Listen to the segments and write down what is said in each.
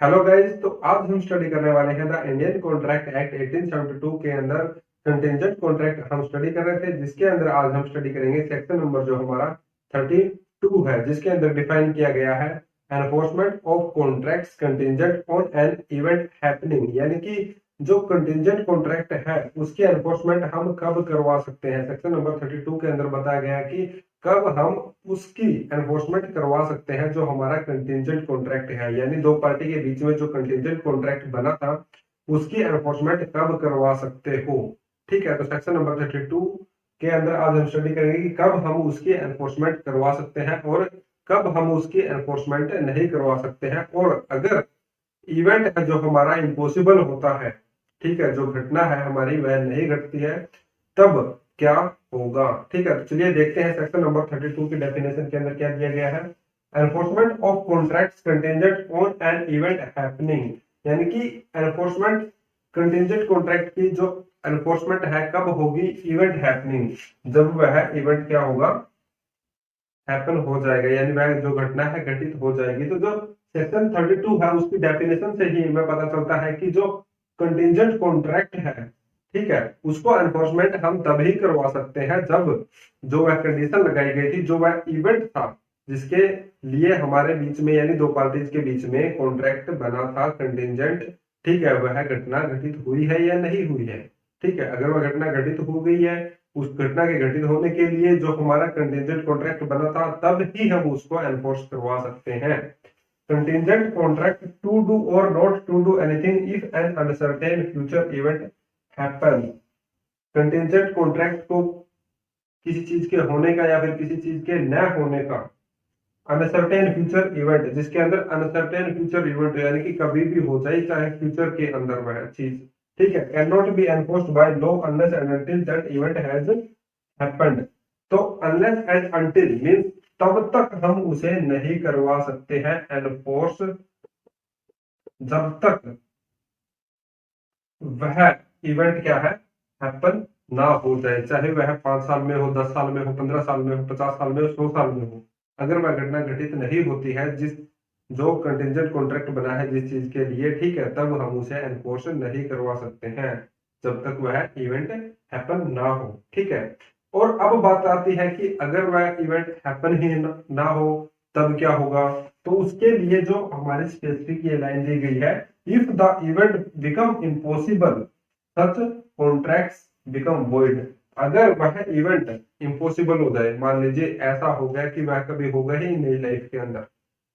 Hello guys, तो आज हम स्टडी करने वाले हैं द इंडियन कॉन्ट्रैक्ट एक्ट 1872 के अंदर कंटिजेंट कॉन्ट्रैक्ट हम स्टडी कर रहे थे, जिसके अंदर आज हम स्टडी करेंगे सेक्शन नंबर जो हमारा 32 है, जिसके अंदर डिफाइन किया गया है enforcement of contracts contingent on an event happening. यानी कि जो कंटिजेंट कॉन्ट्रैक्ट है उसकी एनफोर्समेंट हम कब करवा सकते हैं। सेक्शन नंबर 32 के अंदर बताया गया है कि कब हम उसकी एनफोर्समेंट करवा सकते हैं जो हमारा कंटिजेंट कॉन्ट्रैक्ट है, यानी दो पार्टी के बीच में जो कंटिजेंट कॉन्ट्रैक्ट बना था उसकी एनफोर्समेंट कब करवा सकते हो। ठीक है, तो सेक्शन नंबर 32 के अंदर आज हम स्टडी करेंगे कि कब हम उसकी एनफोर्समेंट करवा सकते हैं और कब हम उसकी एनफोर्समेंट नहीं करवा सकते हैं। और अगर इवेंट है जो हमारा इम्पॉसिबल होता है, ठीक है, जो घटना है हमारी वह नहीं घटती है, तब क्या होगा। ठीक है, तो चलिए देखते हैं सेक्शन नंबर 32 की डेफिनेशन के अंदर क्या दिया गया है। Enforcement of contracts contingent on an event happening, यानी कि एनफोर्समेंट कंटिजेंट कॉन्ट्रैक्ट की जो एनफोर्समेंट है कब होगी। इवेंट हैपनिंग, जब वह इवेंट क्या होगा, हैपन हो जाएगा, यानी वह जो घटना है घटित हो जाएगी। तो जो सेक्शन 32 है उसकी डेफिनेशन से ही हमें पता चलता है कि जो कंटिजेंट कॉन्ट्रैक्ट है, ठीक है, उसको एनफोर्समेंट हम तभी करवा सकते हैं जब जो वह कंडीशन लगाई गई थी, जो वह इवेंट था जिसके लिए हमारे बीच में यानी दो पार्टीज के बीच में कॉन्ट्रैक्ट बना था कंटिजेंट, ठीक है, वह घटना घटित हुई है या नहीं हुई है। ठीक है, अगर वह घटना घटित हो गई है, उस घटना के घटित होने के लिए जो हमारा कंटिजेंट कॉन्ट्रैक्ट बना था तब ही हम उसको एनफोर्स करवा सकते हैं। कंटिजेंट कॉन्ट्रैक्ट टू डू और not to do anything if an uncertain future event happen. Contingent contract को किसी चीज के होने का या फिर किसी चीज के न होने का अनसर्टेन फ्यूचर इवेंट, जिसके अंदर अनसर्टेन फ्यूचर इवेंट यानी कि कभी भी हो जाए, चाहे फ्यूचर के अंदर वह चीज, ठीक है, can not be enforced by law unless and until that event has happened. तो अनलेस एंड अनटिल मींस तब तक हम उसे नहीं करवा सकते हैं एनफोर्स, जब तक वह इवेंट क्या है, हैपन ना हो जाए, चाहे वह 5 साल में हो, 10 साल में हो, 15 साल में हो, 50 साल में हो, 100 साल में हो। अगर वह घटना घटित नहीं होती है जिस जो कंटिजेंट कॉन्ट्रैक्ट बना है जिस चीज के लिए, ठीक है, तब हम उसे एनफोर्स नहीं करवा सकते हैं जब तक वह इवेंट हैपन ना हो। ठीक है, और अब बात आती है कि अगर वह इवेंट हैपन ही ना हो तब क्या होगा। तो उसके लिए जो हमारी स्पेसिफिक ये लाइन दी गई है, if the event become impossible such contracts become void. अगर वह इवेंट इम्पॉसिबल हो जाए, मान लीजिए ऐसा हो गया कि वह कभी होगा ही नहीं लाइफ के अंदर,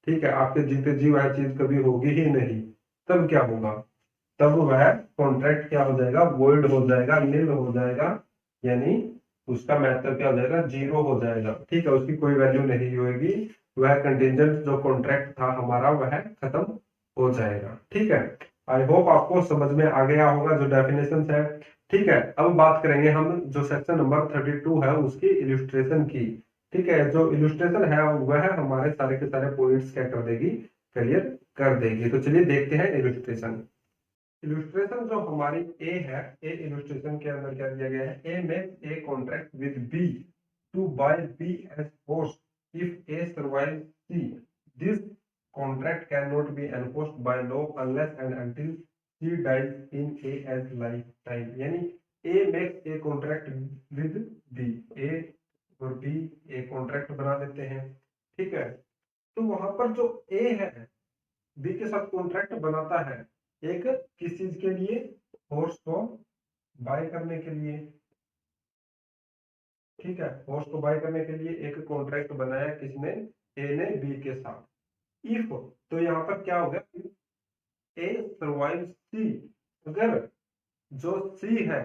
ठीक है, आपके जीते जी वह चीज कभी होगी ही नहीं, तब क्या होगा, तब वह कॉन्ट्रैक्ट क्या हो जाएगा, वॉइड हो जाएगा, निल हो जाएगा, यानी उसका महत्व क्या हो जाएगा, जीरो हो जाएगा। ठीक है, उसकी कोई वैल्यू नहीं होगी, वह कंटिजेंट जो कॉन्ट्रैक्ट था हमारा वह खत्म हो जाएगा। ठीक है, आई होप आपको समझ में आ गया होगा जो डेफिनेशन है। ठीक है, अब बात करेंगे हम जो सेक्शन नंबर 32 है उसकी इलिस्ट्रेशन की। ठीक है, जो इलिस्ट्रेशन है वह हमारे सारे के सारे पॉइंट्स क्या कर देगी, क्लियर कर देगी। तो चलिए देखते हैं इलिस्ट्रेशन। इलस्ट्रेशन जो हमारी ए है, ए इलस्ट्रेशन के अंदर क्या दिया गया है, A makes a contract with B to buy B's horse if A survive C. This contract can not be enforced by law unless and until C dies in A's lifetime. यानी A makes a contract with B, A और B a contract बना देते हैं, ठीक है। तो वहां पर जो ए है बी के साथ कॉन्ट्रैक्ट बनाता है, एक किस चीज के लिए, हॉर्स को बाय करने के लिए, ठीक है, हॉर्स को बाय करने के लिए एक कॉन्ट्रैक्ट बनाया किसने, ए ने बी के साथ। इफ, तो यहाँ पर क्या हो गया, ए सर्वाइव सी, अगर जो सी है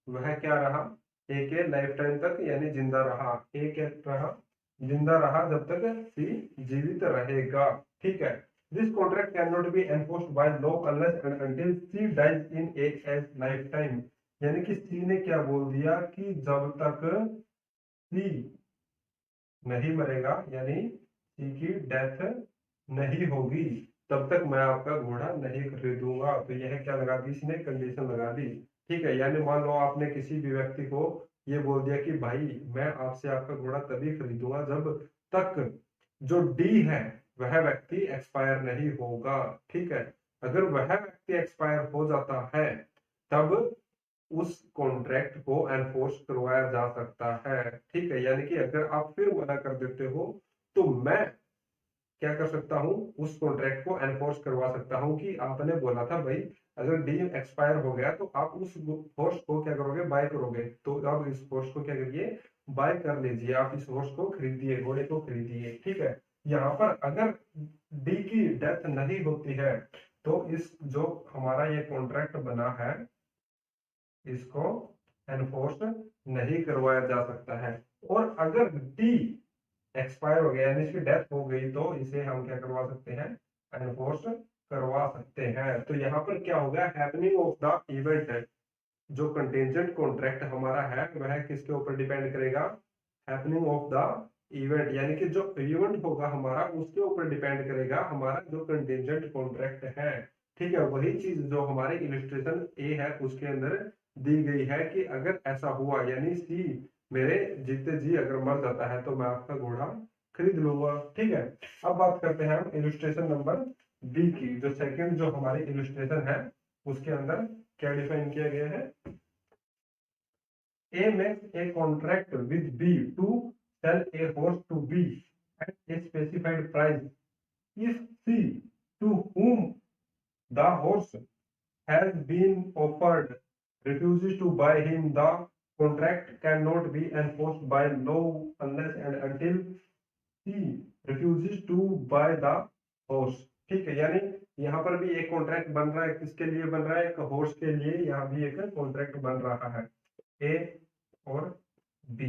वह क्या रहा, ए के लाइफ टाइम तक यानी जिंदा रहा, ए क्या रहा, जिंदा रहा जब तक सी जीवित रहेगा, ठीक है। This contract can not be enforced by law unless and until C dies in A's lifetime. यानी कि सी ने क्या बोल दिया कि जब तक सी नहीं मरेगा, यानी सी की डेथ नहीं होगी, तब तक मैं आपका घोड़ा नहीं खरीदूंगा। तो यह क्या लगा दी, इसने कंडीशन लगा दी। ठीक है, यानी मान लो आपने किसी भी व्यक्ति को ये बोल दिया कि भाई मैं आपसे आपका घोड़ा तभी खरीदूंगा जब तक जो डी है वह व्यक्ति एक्सपायर नहीं होगा, ठीक है। अगर वह व्यक्ति एक्सपायर हो जाता है तब उस कॉन्ट्रैक्ट को एनफोर्स करवाया जा सकता है। ठीक है, यानी कि अगर आप फिर मना कर देते हो तो मैं क्या कर सकता हूँ, उस कॉन्ट्रैक्ट को एनफोर्स करवा सकता हूँ कि आपने बोला था भाई अगर डील एक्सपायर हो गया तो आप उस हॉर्स को क्या करोगे, बाय करोगे, तो आप इस हॉर्स को क्या करिए, बाय कर लीजिए, आप इस हॉर्स को खरीदिए, घोड़े को खरीदिए। ठीक है, यहाँ पर अगर डी की डेथ नहीं होती है तो इस जो हमारा ये कॉन्ट्रैक्ट बना है इसको एनफोर्स नहीं करवाया जा सकता है। और अगर डी एक्सपायर हो गया यानी इसकी डेथ हो गई तो इसे हम क्या करवा सकते हैं, एनफोर्स करवा सकते हैं। तो यहाँ पर क्या होगा, हैपनिंग ऑफ द इवेंट, जो कंटिजेंट कॉन्ट्रैक्ट हमारा है वह किसके ऊपर डिपेंड करेगा, हैपनिंग ऑफ द इवेंट, यानी कि जो इवेंट होगा हमारा उसके ऊपर डिपेंड करेगा हमारा जो कंटिजेंट कॉन्ट्रैक्ट है। ठीक है, वही चीज जो हमारे इलिस्ट्रेशन ए है उसके अंदर दी गई है कि अगर ऐसा हुआ यानी सी मेरे जीते जी अगर मर जाता है तो मैं आपका घोड़ा खरीद लूंगा। ठीक है, अब बात करते हैं हम इलिस्ट्रेशन नंबर बी की। जो सेकंड जो हमारी इलिस्ट्रेशन है उसके अंदर क्या डिफाइन किया गया है, A makes a contract with B to sell a horse to B at a specified price. If C, to whom the horse has been offered, refuses to buy him, the contract cannot be enforced by law unless and until C refuses to buy the horse। ठीक है, यानी यहाँ पर भी एक contract बन रहा है, किसके लिए बन रहा है, एक हॉर्स के लिए यहाँ भी एक कॉन्ट्रैक्ट बन रहा है, ए और बी।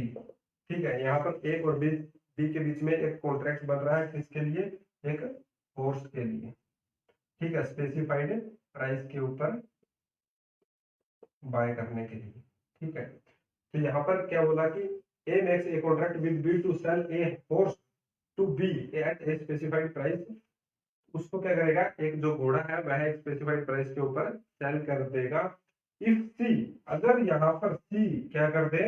ठीक है, यहाँ पर ए और बी के बीच में एक कॉन्ट्रैक्ट बन रहा है, किसके लिए, एक हॉर्स के लिए। ठीक है, स्पेसिफाइड प्राइस के ऊपर बाय करने के लिए। ठीक है, तो यहाँ पर क्या बोला कि A makes a contract with B to sell a horse to B at a specified price. उसको क्या करेगा, एक जो घोड़ा है वह एक स्पेसिफाइड प्राइस के ऊपर सेल कर देगा। इफ सी, अगर यहाँ पर सी क्या कर दे,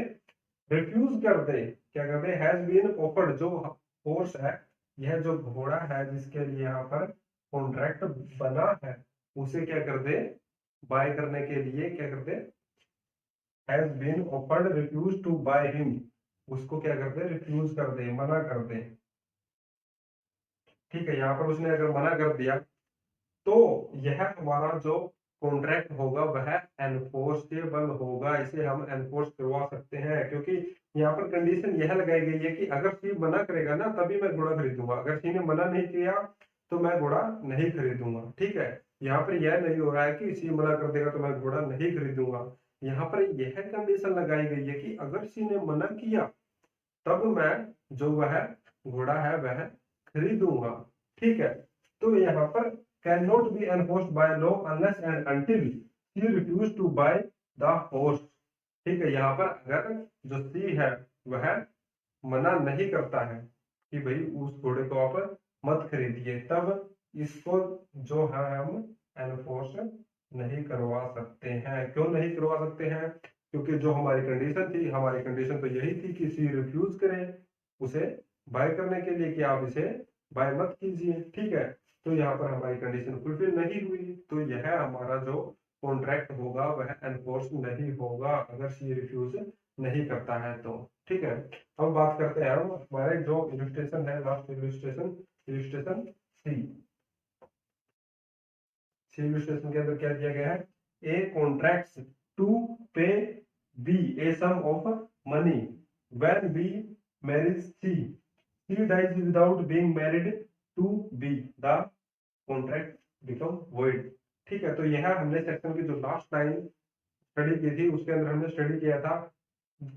रिफ्यूज कर दे, क्या कर दे, हैज बीन ऑफर्ड, जो फोर्स है, यह जो घोड़ा है जिसके लिए यहाँ पर कॉन्ट्रैक्ट बना है उसे क्या कर दे, बाय करने के लिए क्या कर दे, has been offered refuse to buy him, उसको क्या कर दे, रिफ्यूज कर दे, मना कर दे। ठीक है, यहाँ पर उसने अगर मना कर दिया तो यह हमारा जो कॉन्ट्रैक्ट होगा वह एनफोर्सेबल होगा, इसे हम एनफोर्स करवा सकते हैं, क्योंकि यहाँ पर कंडीशन यह लगाई गई है कि अगर सी मना करेगा ना तभी मैं घोड़ा खरीदूंगा, अगर सी ने मना नहीं किया तो मैं घोड़ा नहीं खरीदूंगा। ठीक है, यहाँ पर यह नहीं हो रहा है कि सी मना कर देगा तो मैं घोड़ा नहीं खरीदूंगा, यहाँ पर यह कंडीशन लगाई गई है कि अगर सी ने मना किया तब मैं जो वह घोड़ा है वह खरीदूंगा। ठीक है, तो यहाँ पर can not be enforced by law unless and until C refuse to buy the horse. ठीक है, यहाँ पर अगर जो सी है वह मना नहीं करता है कि भाई उस घोड़े को आप मत खरीदिए, तब इसको जो है हम एनफोर्स नहीं करवा सकते हैं। क्यों नहीं करवा सकते हैं, क्योंकि जो हमारी कंडीशन थी, हमारी कंडीशन तो यही थी कि सी रिफ्यूज करे उसे बाय करने के लिए कि आप इसे बाय मत कीजिए। ठीक है, तो यहाँ पर हमारी कंडीशन फुलफिल नहीं हुई, तो यह हमारा जो कॉन्ट्रैक्ट होगा वह एनफोर्स नहीं होगा अगर सी रिफ्यूज नहीं करता है तो। ठीक है, अब बात करते हैं हम हमारे जो इलस्ट्रेशन है, last illustration, illustration C. C illustration के अंदर क्या दिया गया है, A contracts to pay B a sum of money when B marriage C, C dies without being married to B, the contract become void. ठीक है, तो यह हमने सेक्शन की जो लास्ट लाइन स्टडी की थी उसके अंदर हमने स्टडी किया था,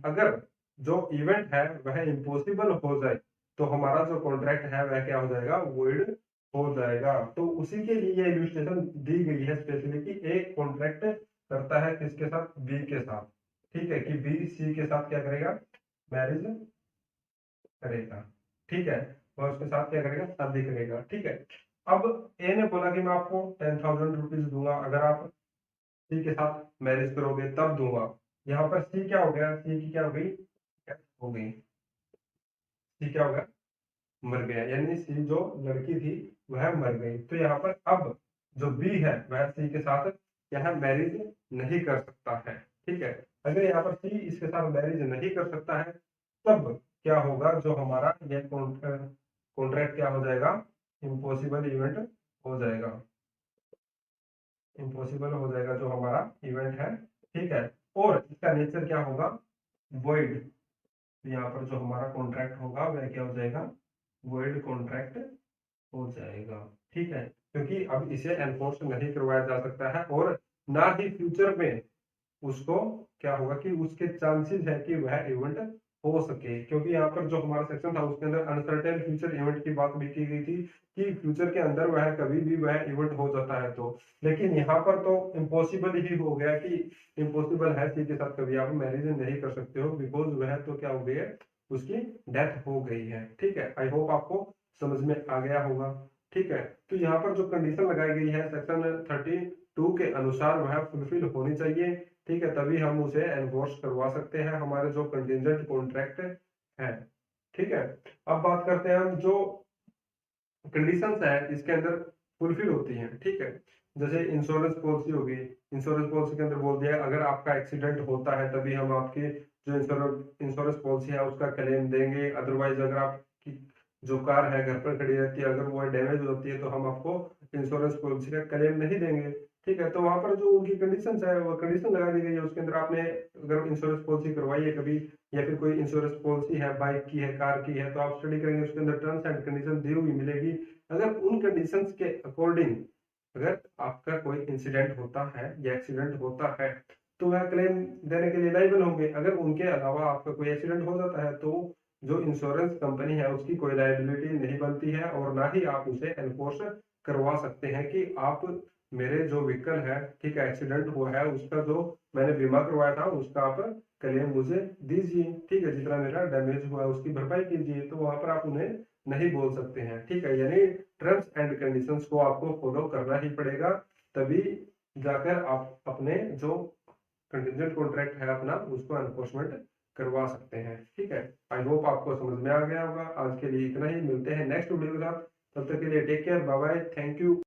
अगर जो इवेंट है वह इम्पॉसिबल हो जाए तो हमारा जो कॉन्ट्रैक्ट है वह क्या हो जाएगा, वॉइड हो जाएगा। तो उसी के लिए ये इलस्ट्रेशन दी गई है स्पेशली कि ए कॉन्ट्रैक्ट करता है किसके साथ, बी के साथ। ठीक है, कि बी सी के साथ क्या करेगा, मैरिज करेगा। ठीक है, वह उसके साथ क्या करेगा, शादी करेगा। ठीक है, अब ए ने बोला कि मैं आपको 10,000 रुपीज दूंगा अगर आप सी के साथ मैरिज करोगे तब दूंगा। यहाँ पर सी क्या हो गया, सी की क्या हो गई, डेथ हो गई, सी क्या हो गया, मर गया, यानी सी जो लड़की थी वह मर गई। तो यहाँ पर अब जो बी है वह सी के साथ क्या है, मैरिज नहीं कर सकता है। ठीक है, अगर यहाँ पर सी इसके साथ मैरिज नहीं कर सकता है तब क्या होगा, जो हमारा ये कॉन्ट्रैक्ट क्या हो जाएगा, इम्पॉसिबल इवेंट हो जाएगा, इम्पॉसिबल हो जाएगा जो हमारा इवेंट है। ठीक है, और इसका नेचर क्या होगा, वॉइड। यहाँ पर जो हमारा कॉन्ट्रैक्ट होगा वह क्या हो जाएगा, वॉइड कॉन्ट्रैक्ट हो जाएगा। ठीक है, क्योंकि अब इसे एनफोर्स नहीं करवाया जा सकता है, और ना ही फ्यूचर में उसको क्या होगा कि उसके चांसेस है कि वह इवेंट हो सके, क्योंकि यहाँ पर जो हमारा सेक्शन था उसके अंदर अनसर्टेन फ्यूचर इवेंट की बात भी की गई थी कि फ्यूचर के अंदर वह कभी भी वह इवेंट हो जाता है। तो लेकिन यहाँ पर तो इम्पॉसिबल ही हो गया कि इम्पॉसिबल है सी के साथ कभी आप मैरिज नहीं कर सकते हो, बिकॉज वह तो क्या हो गई है, उसकी डेथ हो गई है। ठीक है, आई होप आपको समझ में आ गया होगा। ठीक है, तो यहाँ पर जो कंडीशन लगाई गई है सेक्शन 32 के अनुसार वह फुलफिल होनी चाहिए। ठीक है, तभी हम उसे एनफोर्स करवा सकते हैं, हमारे जो कंटिजेंट कॉन्ट्रैक्ट है। ठीक है, अब बात करते हैं हम जो कंडीशंस है इसके अंदर फुलफिल होती हैं। ठीक है, जैसे इंश्योरेंस पॉलिसी होगी, इंश्योरेंस पॉलिसी के अंदर बोल दिया अगर आपका एक्सीडेंट होता है तभी हम आपकी जो इंश्योरेंस पॉलिसी है उसका क्लेम देंगे, अदरवाइज अगर आपकी जो कार है घर पर खड़ी रहती है अगर वो डैमेज होती है तो हम आपको इंश्योरेंस पॉलिसी का क्लेम नहीं देंगे। ठीक है, तो वहां पर जो उनकी कंडीशन है वो कंडीशन लगा दी गई है, उसके अंदर आपने अगर इंश्योरेंस पॉलिसी करवाई है कभी, या फिर कोई इंश्योरेंस पॉलिसी है बाइक की है, कार की है, तो आप स्टडी करेंगे उसके अंदर टर्म्स एंड कंडीशन दी हुई मिलेगी। अगर उन कंडीशंस के अकॉर्डिंग अगर आपका कोई इंसिडेंट होता है या एक्सीडेंट होता है तो वह क्लेम देने के लिए लायबल होंगे। अगर उनके अलावा आपका कोई एक्सीडेंट हो जाता है तो जो इंश्योरेंस कंपनी है उसकी कोई लायबिलिटी नहीं बनती है, और ना ही आप उसे एनफोर्स करवा सकते हैं कि आप मेरे जो व्हीकल है, ठीक है, एक्सीडेंट हुआ है उसका जो मैंने बीमा करवाया था उसका आप क्लेम मुझे दीजिए। ठीक है, जितना मेरा डैमेज हुआ है उसकी भरपाई कीजिए, तो वहां पर आप उन्हें नहीं बोल सकते हैं। ठीक है, यानी टर्म्स एंड कंडीशंस को आपको फॉलो करना ही पड़ेगा, तभी जाकर आप अपने जो कंटिजेंट कॉन्ट्रैक्ट है अपना उसको एनफोर्समेंट करवा सकते हैं। ठीक है, आई होप आपको समझ में आ गया होगा। आज के लिए इतना ही, मिलते हैं नेक्स्ट वीडियो के साथ, तब तक के लिए take care, bye bye, thank you.